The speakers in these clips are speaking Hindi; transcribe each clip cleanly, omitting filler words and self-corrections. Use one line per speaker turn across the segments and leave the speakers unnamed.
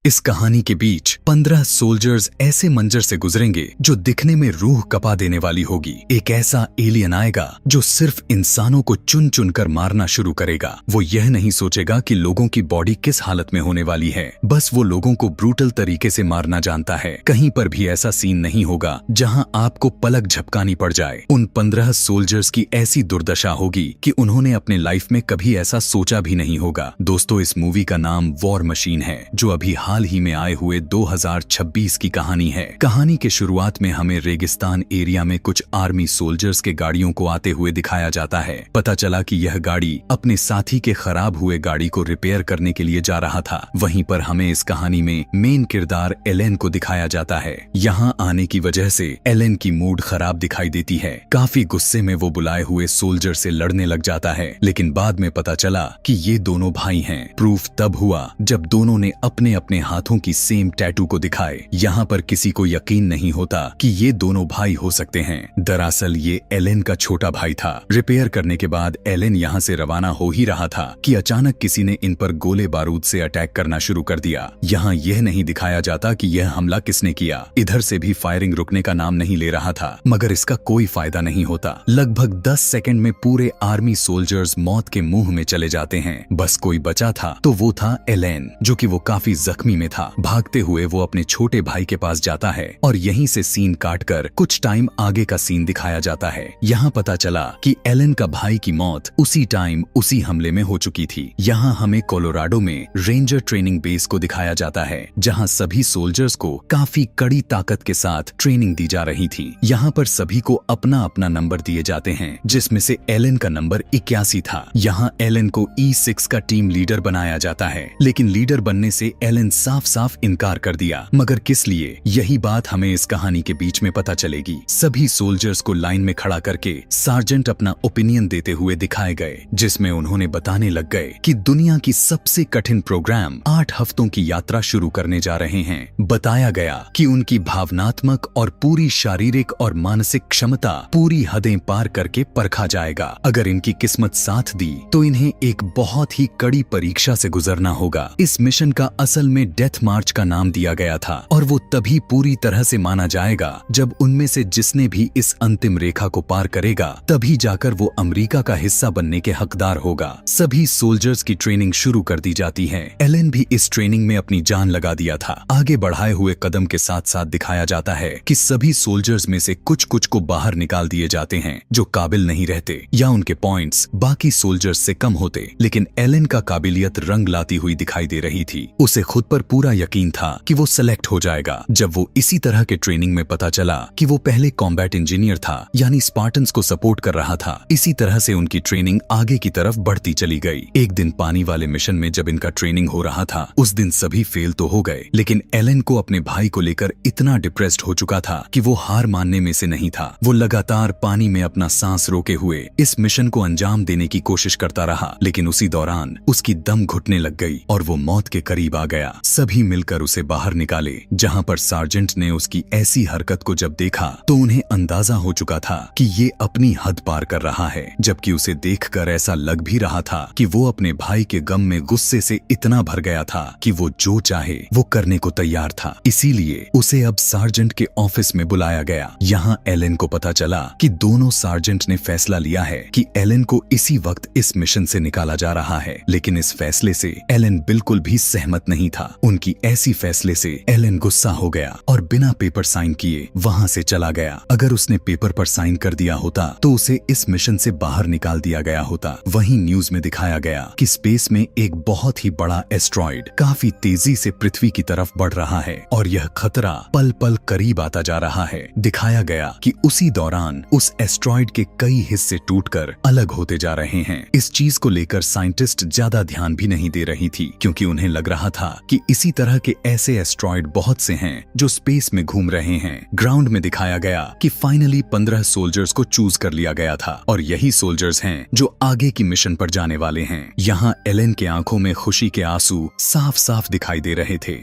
इस कहानी के बीच 15 सोल्जर्स ऐसे मंजर से गुजरेंगे जो दिखने में रूह कपा देने वाली होगी। एक ऐसा एलियन आएगा जो सिर्फ इंसानों को चुन चुन कर मारना शुरू करेगा। वो यह नहीं सोचेगा कि लोगों की बॉडी किस हालत में होने वाली है, बस वो लोगों को ब्रूटल तरीके से मारना जानता है। कहीं पर भी ऐसा सीन नहीं होगा जहां आपको पलक झपकानी पड़ जाए। उन 15 सोल्जर्स की ऐसी दुर्दशा होगी कि उन्होंने अपने लाइफ में कभी ऐसा सोचा भी नहीं होगा। दोस्तों, इस मूवी का नाम वॉर मशीन है, जो अभी हाल ही में आए हुए 2026 की कहानी है। कहानी के शुरुआत में हमें रेगिस्तान एरिया में कुछ आर्मी सोल्जर्स के गाड़ियों को आते हुए दिखाया जाता है। पता चला कि यह गाड़ी अपने साथी के खराब हुए गाड़ी को रिपेयर करने के लिए जा रहा था। वहीं पर हमें इस कहानी में मेन किरदार एलेन को दिखाया जाता है। यहाँ आने की वजह से एलेन की मूड खराब दिखाई देती है। काफी गुस्से में वो बुलाए हुए सोल्जर से लड़ने लग जाता है, लेकिन बाद में पता चला कि ये दोनों भाई हैं। प्रूफ तब हुआ जब दोनों ने अपने अपने हाथों की सेम टैटू को दिखाए। यहाँ पर किसी को यकीन नहीं होता कि ये दोनों भाई हो सकते हैं। दरअसल ये एलेन का छोटा भाई था। रिपेयर करने के बाद एलेन यहाँ से रवाना हो ही रहा था कि अचानक किसी ने इन पर गोले बारूद से अटैक करना शुरू कर दिया। यहाँ यह नहीं दिखाया जाता कि यह हमला किसने किया। इधर से भी फायरिंग रुकने का नाम नहीं ले रहा था, मगर इसका कोई फायदा नहीं होता। लगभग 10 सेकंड में पूरे आर्मी सोल्जर्स मौत के मुंह में चले जाते हैं। बस कोई बचा था तो वो था एलेन, जो कि वो काफी जख्मी में था। भागते हुए वो अपने छोटे भाई के पास जाता है और यहीं से सीन काटकर कुछ टाइम आगे का सीन दिखाया जाता है। यहाँ पता चला कि एलेन का भाई की मौत उसी टाइम उसी हमले में हो चुकी थी। यहाँ हमें कोलोराडो में रेंजर ट्रेनिंग बेस को दिखाया जाता है, जहाँ सभी सोल्जर्स को काफी कड़ी ताकत के साथ ट्रेनिंग दी जा रही थी। यहाँ पर सभी को अपना अपना नंबर दिए जाते हैं, जिसमें से एलेन का नंबर 81 था। यहाँ एलेन को E6 का टीम लीडर बनाया जाता है, लेकिन लीडर बनने से एलेन साफ साफ इनकार कर दिया। मगर किस लिए, यही बात हमें इस कहानी के बीच में पता चलेगी। सभी सोल्जर्स को लाइन में खड़ा करके सार्जेंट अपना ओपिनियन देते हुए दिखाए गए, जिसमें उन्होंने बताने लग गए कि दुनिया की सबसे कठिन प्रोग्राम 8 हफ्तों की यात्रा शुरू करने जा रहे हैं। बताया गया कि उनकी भावनात्मक और पूरी शारीरिक और मानसिक क्षमता पूरी हदें पार करके परखा जाएगा। अगर इनकी किस्मत साथ दी तो इन्हें एक बहुत ही कड़ी परीक्षा से गुजरना होगा। इस मिशन का असल में डेथ मार्च का नाम दिया गया था, और वो तभी पूरी तरह से माना जाएगा जब उनमें से जिसने भी इस अंतिम रेखा को पार करेगा, तभी जाकर वो अमेरिका का हिस्सा बनने के हकदार होगा। सभी सोल्जर्स की ट्रेनिंग शुरू कर दी जाती है। एलेन भी इस ट्रेनिंग में अपनी जान लगा दिया था। आगे बढ़ाए हुए कदम के साथ साथ दिखाया जाता है कि सभी सोल्जर्स में से कुछ कुछ को बाहर निकाल दिए जाते हैं जो काबिल नहीं रहते, या उनके पॉइंट्स बाकी सोल्जर्स से कम होते। लेकिन एलेन का काबिलियत रंग लाती हुई दिखाई दे रही थी। उसे खुद पर पूरा यकीन था कि वो सेलेक्ट हो जाएगा। जब वो इसी तरह के ट्रेनिंग में पता चला कि वो पहले कॉम्बैट इंजीनियर था, यानी स्पार्टन्स को सपोर्ट कर रहा था। इसी तरह से उनकी ट्रेनिंग आगे की तरफ बढ़ती चली गई। एक दिन पानी वाले मिशन में जब इनका ट्रेनिंग हो रहा था, उस दिन सभी फेल तो हो गए, लेकिन एलेन को अपने भाई को लेकर इतना डिप्रेस्ड हो चुका था कि वो हार मानने में से नहीं था। वो लगातार पानी में अपना सांस रोके हुए इस मिशन को अंजाम देने की कोशिश करता रहा, लेकिन उसी दौरान उसकी दम घुटने लग गई और वो मौत के करीब आ गया। सभी मिलकर उसे बाहर निकाले। जहां पर सार्जेंट ने उसकी ऐसी हरकत को जब देखा तो उन्हें अंदाजा हो चुका था कि ये अपनी हद पार कर रहा है, जबकि उसे देखकर ऐसा लग भी रहा था कि वो अपने भाई के गम में गुस्से से इतना भर गया था कि वो जो चाहे वो करने को तैयार था। इसीलिए उसे अब सार्जेंट के ऑफिस में बुलाया गया। यहाँ एलेन को पता चला कि दोनों सार्जेंट ने फैसला लिया है कि एलेन को इसी वक्त इस मिशन से निकाला जा रहा है, लेकिन इस फैसले से एलेन बिल्कुल भी सहमत नहीं था। उनकी ऐसी फैसले से एलेन गुस्सा हो गया और बिना पेपर साइन किए वहां से चला गया। अगर उसने पेपर पर साइन कर दिया होता तो उसे इस मिशन से बाहर निकाल दिया गया होता। वहीं न्यूज में दिखाया गया कि स्पेस में एक बहुत ही बड़ा एस्ट्रॉइड काफी तेजी से पृथ्वी की तरफ बढ़ रहा है और यह खतरा पल पल करीब आता जा रहा है। दिखाया गया कि उसी दौरान उस एस्ट्रॉइड के कई हिस्से टूटकर अलग होते जा रहे हैं। इस चीज को लेकर साइंटिस्ट ज्यादा ध्यान भी नहीं दे रही थी, क्योंकि उन्हें लग रहा था कि इसी तरह के ऐसे एस्ट्रॉइड बहुत से हैं जो स्पेस में घूम रहे हैं। ग्राउंड में दिखाया गया कि फाइनली 15 सोल्जर्स को चूज कर लिया गया था, और यही सोल्जर्स हैं जो आगे की मिशन पर जाने वाले हैं। यहाँ एलेन के आंखों में खुशी के आंसू साफ साफ दिखाई दे रहे थे।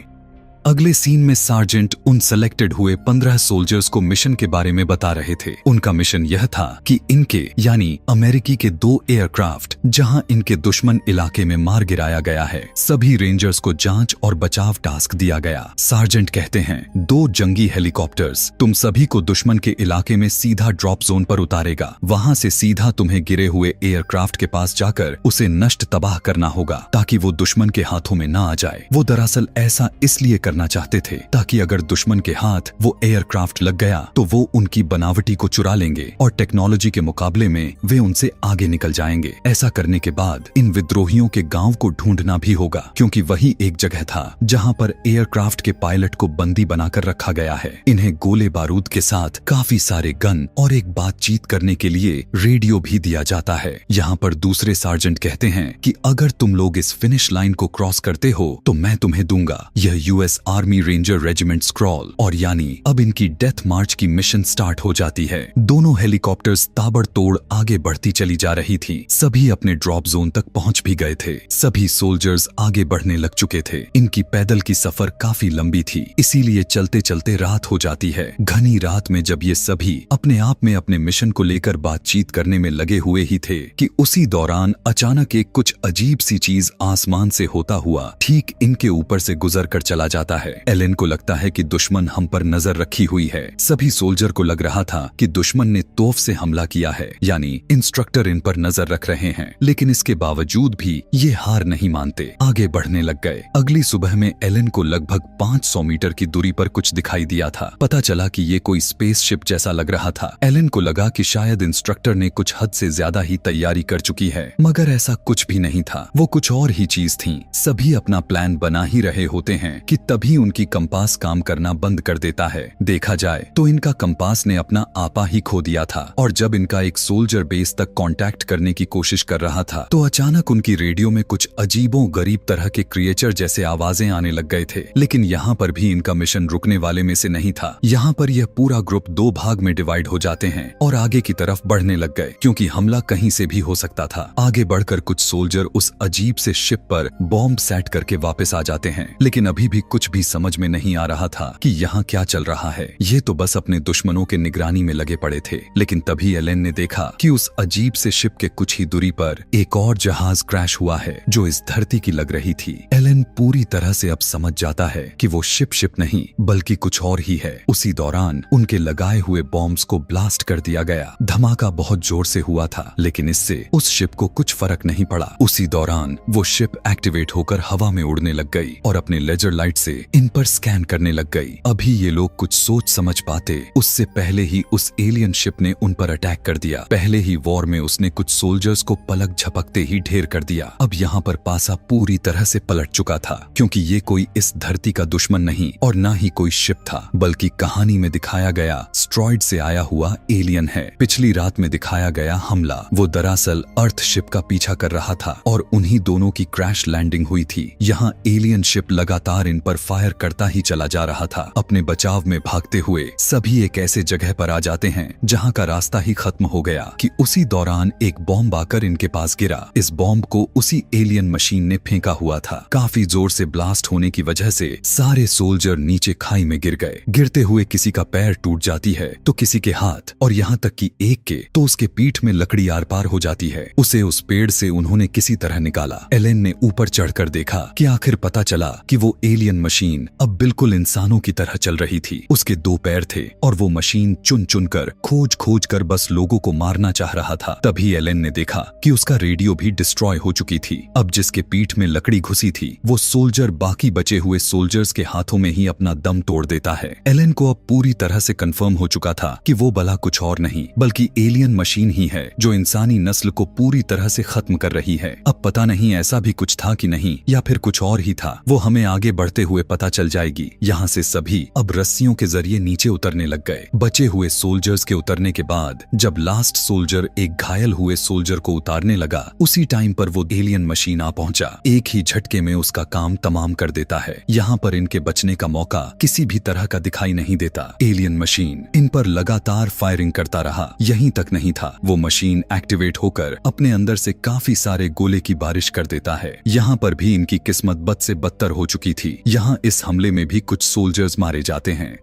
अगले सीन में सार्जेंट उन सेलेक्टेड हुए 15 सोल्जर्स को मिशन के बारे में बता रहे थे। उनका मिशन यह था कि इनके यानी अमेरिकी के 2 एयरक्राफ्ट जहां इनके दुश्मन इलाके में मार गिराया गया है, सभी रेंजर्स को जांच और बचाव टास्क दिया गया। सार्जेंट कहते हैं 2 जंगी हेलीकॉप्टर्स तुम सभी को दुश्मन के इलाके में सीधा ड्रॉप जोन पर उतारेगा। वहां से सीधा तुम्हें गिरे हुए एयरक्राफ्ट के पास जाकर उसे नष्ट तबाह करना होगा ताकि वो दुश्मन के हाथों में ना आ जाए। वो दरअसल ऐसा इसलिए करना चाहते थे ताकि अगर दुश्मन के हाथ वो एयरक्राफ्ट लग गया तो वो उनकी बनावटी को चुरा लेंगे और टेक्नोलॉजी के मुकाबले में वे उनसे आगे निकल जाएंगे। ऐसा करने के बाद इन विद्रोहियों के गांव को ढूंढना भी होगा, क्योंकि वही एक जगह था जहां पर एयरक्राफ्ट के पायलट को बंदी बनाकर रखा गया है। इन्हें गोले बारूद के साथ काफी सारे गन और एक बातचीत करने के लिए रेडियो भी दिया जाता है। यहाँ पर दूसरे सार्जेंट कहते हैं कि अगर तुम लोग इस फिनिश लाइन को क्रॉस करते हो तो मैं तुम्हें दूंगा यह US army ranger regiment scroll. और यानी अब इनकी डेथ मार्च की मिशन स्टार्ट हो जाती है। दोनों हेलीकॉप्टर्स ताबड़तोड़ आगे बढ़ती चली जा रही थी। सभी अपने ड्रॉप जोन तक पहुंच भी गए थे। सभी सोल्जर्स आगे बढ़ने लग चुके थे। इनकी पैदल की सफर काफी लंबी थी, इसीलिए चलते चलते रात हो जाती है। घनी रात में जब ये सभी अपने आप में अपने मिशन को लेकर बातचीत करने में लगे हुए ही थे कि उसी दौरान अचानक एक कुछ अजीब सी चीज आसमान से होता हुआ ठीक इनके ऊपर से गुजर कर चला जाता है। एलेन को लगता है कि दुश्मन हम पर नजर रखी हुई है। सभी सोल्जर को लग रहा था कि दुश्मन ने तोफ से हमला किया है, यानी इंस्ट्रक्टर इन पर नजर रख रहे हैं। लेकिन इसके बावजूद भी ये हार नहीं मानते, आगे बढ़ने लग गए। अगली सुबह में एलेन को लगभग 500 मीटर की दूरी पर कुछ दिखाई दिया था। पता चला कि ये कोई स्पेसशिप जैसा लग रहा था। एलेन को लगा कि शायद इंस्ट्रक्टर ने कुछ हद से ज्यादा ही तैयारी कर चुकी है, मगर ऐसा कुछ भी नहीं था। वो कुछ और ही चीज थी। सभी अपना प्लान बना ही रहे होते हैं कि तभी उनकी कंपास काम करना बंद कर देता है। देखा जाए तो इनका कंपास ने अपना आपा ही खो दिया था और जब इनका एक सोल्जर बेस तक कांटेक्ट करने की कोशिश कर रहा था तो अचानक उनकी रेडियो में कुछ अजीबो गरीब तरह के क्रिएचर जैसे आवाजें आने लग गए थे। लेकिन यहाँ पर भी इनका मिशन रुकने वाले में से नहीं था। यहाँ पर यह पूरा ग्रुप 2 भाग में डिवाइड हो जाते हैं और आगे की तरफ बढ़ने लग गए, क्योंकि हमला कहीं से भी हो सकता था। आगे बढ़कर कुछ सोल्जर उस अजीब से शिप पर बॉम्ब सेट करके वापस आ जाते हैं, लेकिन अभी भी कुछ भी समझ में नहीं आ रहा था कि यहाँ क्या चल रहा है। ये तो बस अपने दुश्मनों के निगरानी में लगे पड़े थे। लेकिन तभी एलेन ने देखा कि उस अजीब से शिप के कुछ ही दूरी पर एक और जहाज क्रैश हुआ है जो इस धरती की लग रही थी। एलेन पूरी तरह से अब समझ जाता है कि वो शिप नहीं बल्कि कुछ और ही है। उसी दौरान उनके लगाए हुए बॉम्ब्स को ब्लास्ट कर दिया गया। धमाका बहुत जोर से हुआ था, लेकिन इससे उस शिप को कुछ फर्क नहीं पड़ा। उसी दौरान वो शिप एक्टिवेट होकर हवा में उड़ने लग गई और अपने लेजर लाइट से इन पर स्कैन करने लग गई। अभी ये लोग कुछ सोच समझ पाते उससे पहले ही उस एलियन शिप ने उन पर अटैक कर दिया। पहले ही वॉर में उसने कुछ सोल्जर्स को पलक झपकते ही ढेर कर दिया। अब यहाँ पर पासा पूरी तरह से पलट चुका था, क्योंकि ये कोई इस धरती का दुश्मन नहीं और ना ही कोई शिप था, बल्कि कहानी में दिखाया गया एस्टेरॉयड से आया हुआ एलियन है। पिछली रात में दिखाया गया हमला वो दरअसल अर्थ शिप का पीछा कर रहा था और उन्हीं दोनों की क्रैश लैंडिंग हुई थी। यहाँ एलियन शिप लगातार इन पर फायर करता ही चला जा रहा था। अपने बचाव में भागते हुए सभी एक ऐसे जगह पर आ जाते हैं जहाँ का रास्ता ही खत्म हो गया कि उसी दौरान एक बॉम्ब आकर इनके पास गिरा। इस बॉम्ब को उसी एलियन मशीन ने फेंका हुआ था। काफी जोर से ब्लास्ट होने की वजह से सारे सोल्जर नीचे खाई में गिर गए। गिरते हुए किसी का पैर टूट जाती है तो किसी के हाथ, और यहाँ तक कि एक के तो उसके पीठ में लकड़ी आर पार हो जाती है। उसे उस पेड़ से उन्होंने किसी तरह निकाला। एलेन ने ऊपर चढ़कर देखा कि आखिर पता चला कि वो एलियन मशीन अब बिल्कुल इंसानों की तरह चल रही थी। उसके 2 पैर थे और वो मशीन चुन चुन कर खोज कर बस लोगों को मारना चाह रहा था। तभी एलेन ने देखा कि उसका रेडियो भी डिस्ट्रॉय हो चुकी थी। अब जिसके पीठ में लकड़ी घुसी थी वो सोल्जर बाकी बचे हुए सोल्जर्स के हाथों में ही अपना दम तोड़ देता है। एलेन को अब पूरी तरह से कंफर्म हो चुका था कि वो भला कुछ और नहीं बल्कि एलियन मशीन ही है जो इंसानी नस्ल को पूरी तरह से खत्म कर रही है। अब पता नहीं ऐसा भी कुछ था कि नहीं या फिर कुछ और ही था, वो हमें आगे बढ़ते हुए पता चल जाएगी। यहाँ से सभी अब रस्सियों के जरिए नीचे उतरने लग गए। बचे हुए सोल्जर्स के उतरने के बाद जब लास्ट सोल्जर एक घायल हुए सोल्जर को उतारने लगा, उसी टाइम पर वो एलियन मशीन आ पहुंचा। एक ही झटके में उसका काम तमाम कर देता है। यहाँ पर इनके बचने का मौका किसी भी तरह का दिखाई नहीं देता। एलियन मशीन इन पर लगातार फायरिंग करता रहा। यहीं तक नहीं था, वो मशीन एक्टिवेट होकर अपने अंदर से काफी सारे गोले की बारिश कर देता है। यहाँ पर भी इनकी किस्मत बद से बदतर हो चुकी थी। यहाँ वहां इस हमले में भी कुछ सोल्जर्स मारे जाते हैं।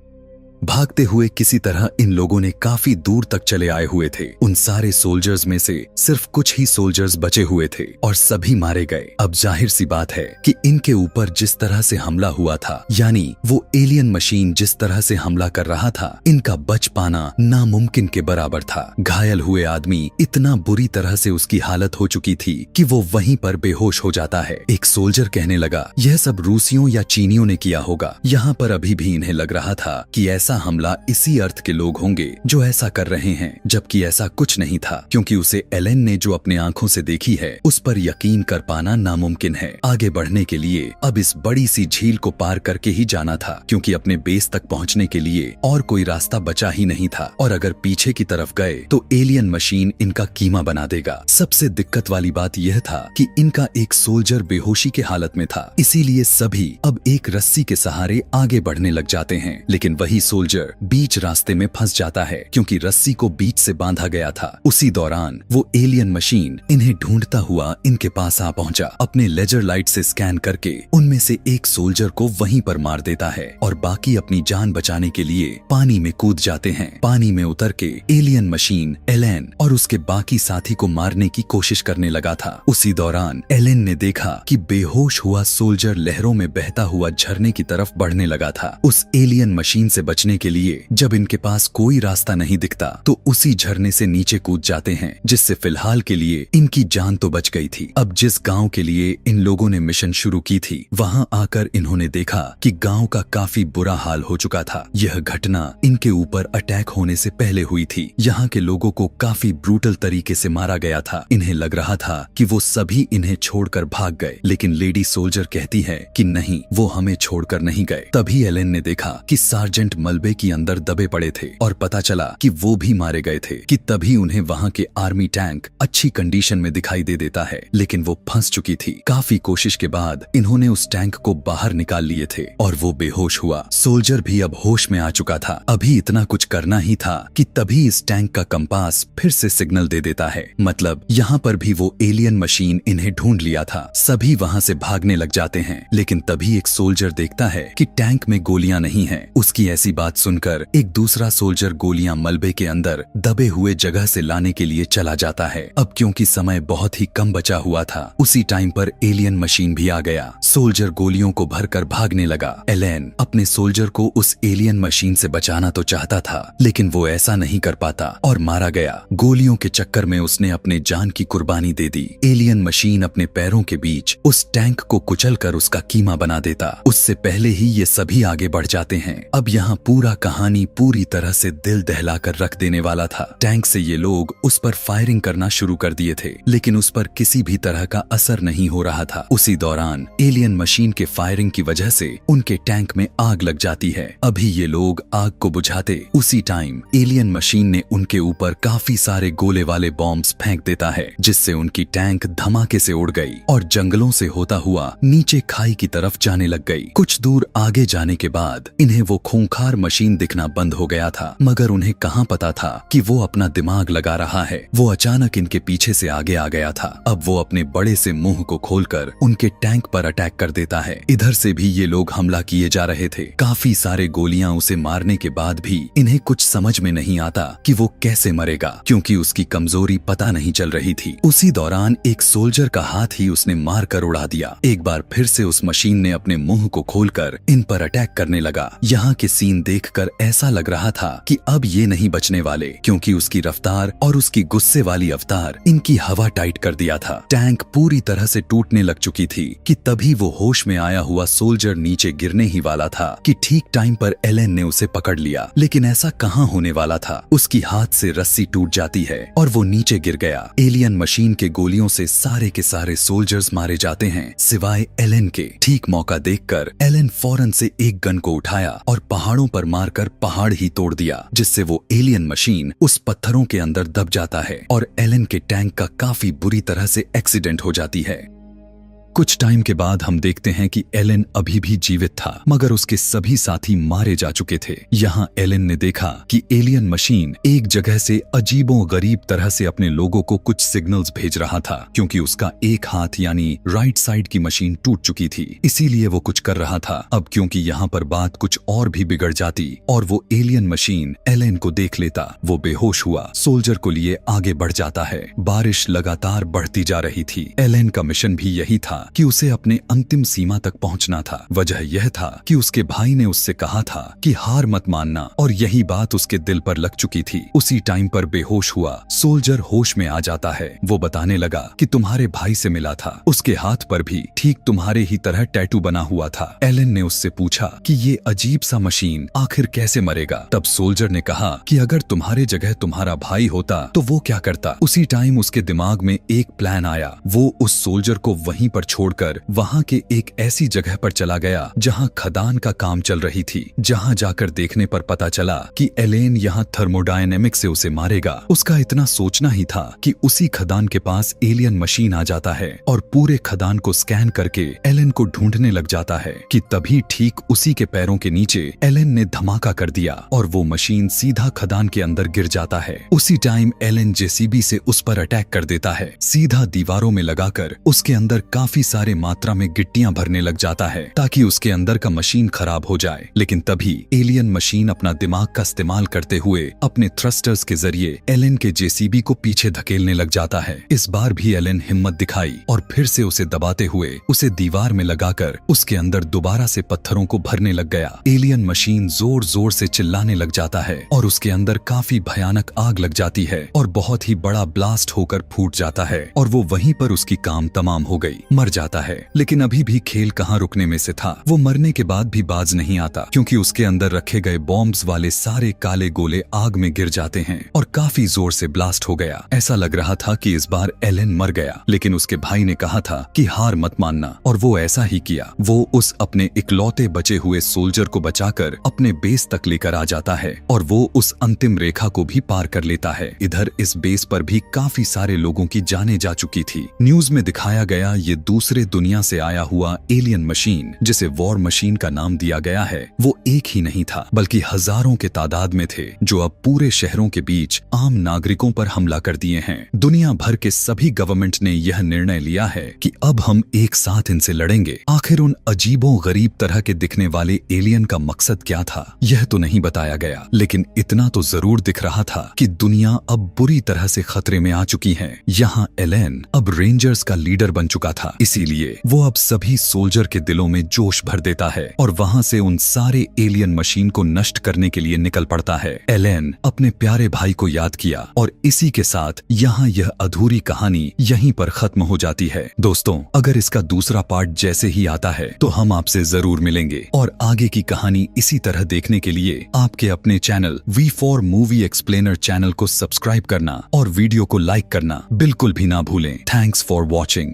भागते हुए किसी तरह इन लोगों ने काफी दूर तक चले आए हुए थे। उन सारे सोल्जर्स में से सिर्फ कुछ ही सोल्जर्स बचे हुए थे और सभी मारे गए। अब जाहिर सी बात है कि इनके ऊपर जिस तरह से हमला हुआ था, यानी वो एलियन मशीन जिस तरह से हमला कर रहा था, इनका बच पाना नामुमकिन के बराबर था। घायल हुए आदमी इतना बुरी तरह से उसकी हालत हो चुकी थी कि वो वहीं पर बेहोश हो जाता है। एक सोल्जर कहने लगा, यह सब रूसियों या चीनियों ने किया होगा। यहाँ पर अभी भी इन्हें लग रहा था कि ऐसा हमला इसी अर्थ के लोग होंगे जो ऐसा कर रहे हैं, जबकि ऐसा कुछ नहीं था, क्योंकि उसे एलेन ने जो अपने आंखों से देखी है उस पर यकीन कर पाना नामुमकिन है। आगे बढ़ने के लिए अब इस बड़ी सी झील को पार करके ही जाना था, क्योंकि अपने बेस तक पहुंचने के लिए और कोई रास्ता बचा ही नहीं था। और अगर पीछे की तरफ गए तो एलियन मशीन इनका कीमा बना देगा। सबसे दिक्कत वाली बात यह था कि इनका एक सोल्जर बेहोशी के हालत में था, इसीलिए सभी अब एक रस्सी के सहारे आगे बढ़ने लग जाते हैं। लेकिन वही सोल्जर बीच रास्ते में फंस जाता है, क्योंकि रस्सी को बीच से बांधा गया था। उसी दौरान वो एलियन मशीन इन्हें ढूंढता हुआ इनके पास आ पहुंचा। अपने लेजर लाइट से स्कैन करके उनमें से एक सोल्जर को वहीं पर मार देता है और बाकी अपनी जान बचाने के लिए पानी में कूद जाते हैं। पानी में उतर के एलियन मशीन एलेन और उसके बाकी साथी को मारने की कोशिश करने लगा था। उसी दौरान एलेन ने देखा कि बेहोश हुआ सोल्जर लहरों में बहता हुआ झरने की तरफ बढ़ने लगा था। उस एलियन मशीन से बचने के लिए जब इनके पास कोई रास्ता नहीं दिखता तो उसी झरने से नीचे कूद जाते हैं, जिससे फिलहाल के लिए इनकी जान तो बच गई थी। अब जिस गांव के लिए इन लोगों ने मिशन शुरू की थी, वहां आकर इन्होंने देखा कि गांव का काफी बुरा हाल हो चुका था। यह घटना इनके ऊपर अटैक होने से पहले हुई थी। यहाँ के लोगों को काफी ब्रूटल तरीके से मारा गया था। इन्हें लग रहा था कि वो सभी इन्हें छोड़कर भाग गए, लेकिन लेडी सोल्जर कहती है कि नहीं, वो हमें छोड़कर नहीं गए। तभी एलेन ने देखा कि सार्जेंट मलबे के अंदर दबे पड़े थे और पता चला कि वो भी मारे गए थे। कि तभी उन्हें वहां के आर्मी टैंक अच्छी कंडीशन में दिखाई दे देता है, लेकिन वो फंस चुकी थी। काफी कोशिश के बाद इन्होंने उस टैंक को बाहर निकाल लिए थे और वो बेहोश हुआ। सोल्जर भी अब होश में आ चुका था। अभी इतना कुछ करना ही था कि तभी इस टैंक का कंपास फिर से सिग्नल दे देता है। मतलब यहाँ पर भी वो एलियन मशीन इन्हें ढूंढ लिया था। सभी वहाँ से भागने लग जाते हैं, लेकिन तभी एक सोल्जर देखता है कि टैंक में गोलियां नहीं है। उसकी ऐसी बात सुनकर एक दूसरा सोल्जर गोलियां मलबे के अंदर दबे हुए जगह से लाने के लिए चला जाता है। अब क्योंकि समय बहुत ही कम बचा हुआ था, उसी टाइम पर एलियन मशीन भी आ गया। सोल्जर गोलियों को भरकर भागने लगा। एलेन अपने सोल्जर को उस एलियन मशीन से बचाना तो चाहता था, लेकिन वो ऐसा नहीं कर पाता और मारा गया। गोलियों के चक्कर में उसने अपने जान की कुर्बानी दे दी। एलियन मशीन अपने पैरों के बीच उस टैंक को कुचलकर उसका कीमा बना देता। उससे पहले ही ये सभी आगे बढ़ जाते हैं। अब यहाँ पूरा कहानी पूरी तरह से दिल दहलाकर रख देने वाला था। टैंक से ये लोग उस पर फायरिंग करना शुरू कर दिए थे, लेकिन उस पर किसी भी तरह का असर नहीं हो रहा था। उसी दौरान एलियन मशीन के फायरिंग की वजह से उनके टैंक में आग लग जाती है। अभी ये लोग आग को बुझाते उसी टाइम एलियन मशीन ने उनके ऊपर काफी सारे गोले वाले बॉम्ब्स फेंक देता है, जिससे उनकी टैंक धमाके से उड़ गई और जंगलों से होता हुआ नीचे खाई की तरफ जाने लग गई। कुछ दूर आगे जाने के बाद इन्हें वो खूंखार मशीन दिखना बंद हो गया था, मगर उन्हें कहाँ पता था कि वो अपना दिमाग लगा रहा है। वो अचानक इनके पीछे से आगे आ गया था। अब वो अपने बड़े से मुंह को खोलकर उनके टैंक पर अटैक कर देता है। इधर से भी ये लोग हमला किए जा रहे थे। काफी सारे गोलियां उसे मारने के बाद भी इन्हें कुछ समझ में नहीं आता कि वो कैसे मरेगा, क्योंकि उसकी कमजोरी पता नहीं चल रही थी। उसी दौरान एक सोल्जर का हाथ ही उसने मार कर उड़ा दिया। एक बार फिर से उस मशीन ने अपने मुंह को खोलकर इन पर अटैक करने लगा। यहाँ के सीन देखकर ऐसा लग रहा था कि अब ये नहीं बचने वाले, क्योंकि उसकी रफ्तार और उसकी गुस्से वाली अवतार इनकी हवा टाइट कर दिया था। टैंक पूरी तरह से टूटने लग चुकी थी कि तभी वो होश में आया हुआ सोल्जर नीचे गिरने ही वाला था कि ठीक टाइम पर एलेन ने उसे पकड़ लिया। लेकिन ऐसा कहाँ होने वाला था। उसकी हाथ से रस्सी टूट जाती है और वो नीचे गिर गया। एलियन मशीन के गोलियों से सारे के सारे सोल्जर्स मारे जाते हैं, सिवाय एलेन के। ठीक मौका देखकर एलेन फौरन से एक गन को उठाया और पहाड़ों पर मारकर पहाड़ ही तोड़ दिया, जिससे वो एलियन मशीन उस पत्थरों के अंदर दब जाता है और एलेन के टैंक का काफी बुरी तरह से एक्सीडेंट हो जाती है। कुछ टाइम के बाद हम देखते हैं कि एलन अभी भी जीवित था, मगर उसके सभी साथी मारे जा चुके थे। यहाँ एलन ने देखा कि एलियन मशीन एक जगह से अजीबो गरीब तरह से अपने लोगों को कुछ सिग्नल्स भेज रहा था, क्योंकि उसका एक हाथ यानी राइट साइड की मशीन टूट चुकी थी, इसीलिए वो कुछ कर रहा था। अब क्योंकि यहाँ पर बात कुछ और भी बिगड़ जाती और वो एलियन मशीन एलन को देख लेता, वो बेहोश हुआ सोल्जर को लिए आगे बढ़ जाता है। बारिश लगातार बढ़ती जा रही थी। एलन का मिशन भी यही था कि उसे अपने अंतिम सीमा तक पहुंचना था। वजह यह था कि उसके भाई ने उससे कहा था कि हार मत मानना, और यही बात उसके दिल पर लग चुकी थी। उसी टाइम पर बेहोश हुआ सोल्जर होश में आ जाता है। वो बताने लगा कि तुम्हारे भाई से मिला था, उसके हाथ पर भी ठीक तुम्हारे ही तरह टैटू बना हुआ था। एलन ने उससे पूछा कि ये अजीब सा मशीन आखिर कैसे मरेगा। तब सोल्जर ने कहा कि अगर तुम्हारे जगह तुम्हारा भाई होता तो वो क्या करता। उसी टाइम उसके दिमाग में एक प्लान आया। वो उस सोल्जर को वहीं पर छोड़कर वहां के एक ऐसी जगह पर चला गया जहां खदान का काम चल रही थी। जहां जाकर देखने पर पता चला कि एलेन यहां थर्मोडायनेमिक से उसे मारेगा। उसका इतना सोचना ही था कि उसी खदान के पास एलियन मशीन आ जाता है और पूरे खदान को स्कैन करके एलन को ढूंढने लग जाता है कि तभी ठीक उसी के पैरों के नीचे एलन ने धमाका कर दिया और वो मशीन सीधा खदान के अंदर गिर जाता है। उसी टाइम एलन जेसीबी से उस पर अटैक कर देता है, सीधा दीवारों में लगाकर उसके अंदर काफी सारे मात्रा में गिट्टियां भरने लग जाता है ताकि उसके अंदर का मशीन खराब हो जाए। लेकिन तभी एलियन मशीन अपना दिमाग का इस्तेमाल करते हुए अपने थ्रस्टर्स के जरिए एलन के जेसीबी को पीछे धकेलने लग जाता है। इस बार भी एलन हिम्मत दिखाई और फिर से उसे दबाते हुए उसे दीवार में लगाकर उसके अंदर दोबारा से पत्थरों को भरने लग गया। एलियन मशीन जोर जोर से चिल्लाने लग जाता है और उसके अंदर काफी भयानक आग लग जाती है और बहुत ही बड़ा ब्लास्ट होकर फूट जाता है और वो वहीं पर उसकी काम तमाम हो गई, मर जाता है। लेकिन अभी भी खेल कहाँ रुकने में से था। वो मरने के बाद भी बाज नहीं आता, क्योंकि उसके अंदर रखे गए बॉम्ब्स वाले सारे काले गोले आग में गिर जाते हैं और काफी जोर से ब्लास्ट हो गया। ऐसा लग रहा था कि इस बार एलन मर गया, लेकिन उसके भाई ने कहा था कि हार मत मानना, और वो ऐसा ही किया। वो उस अपने इकलौते बचे हुए सोल्जर को बचाकर अपने बेस तक लेकर आ जाता है और वो उस अंतिम रेखा को भी पार कर लेता है। इधर इस बेस पर भी काफी सारे लोगों की जानें जा चुकी थी। न्यूज में दिखाया गया ये दूसरे दुनिया से आया हुआ एलियन मशीन, जिसे वॉर मशीन का नाम दिया गया है, वो एक ही नहीं था बल्कि हजारों के तादाद में थे, जो अब पूरे शहरों के बीच आम नागरिकों पर हमला कर दिए हैं। दुनिया भर के सभी गवर्नमेंट ने यह निर्णय लिया है कि अब हम एक साथ इनसे लड़ेंगे। आखिर उन अजीबों गरीब तरह के दिखने वाले एलियन का मकसद क्या था, यह तो नहीं बताया गया, लेकिन इतना तो जरूर दिख रहा था कि दुनिया अब बुरी तरह से खतरे में आ चुकी है। यहाँ एलेन अब रेंजर्स का लीडर बन चुका था, इसीलिए वो अब सभी सोल्जर के दिलों में जोश भर देता है और वहां से उन सारे एलियन मशीन को नष्ट करने के लिए निकल पड़ता है। एलेन अपने प्यारे भाई को याद किया और इसी के साथ यहाँ यह अधूरी कहानी यहीं पर खत्म हो जाती है। दोस्तों, अगर इसका दूसरा पार्ट जैसे ही आता है तो हम आपसे जरूर मिलेंगे, और आगे की कहानी इसी तरह देखने के लिए आपके अपने channel V4 movie explainer channel को सब्सक्राइब करना और वीडियो को लाइक करना बिल्कुल भी ना भूलें। Thanks for watching.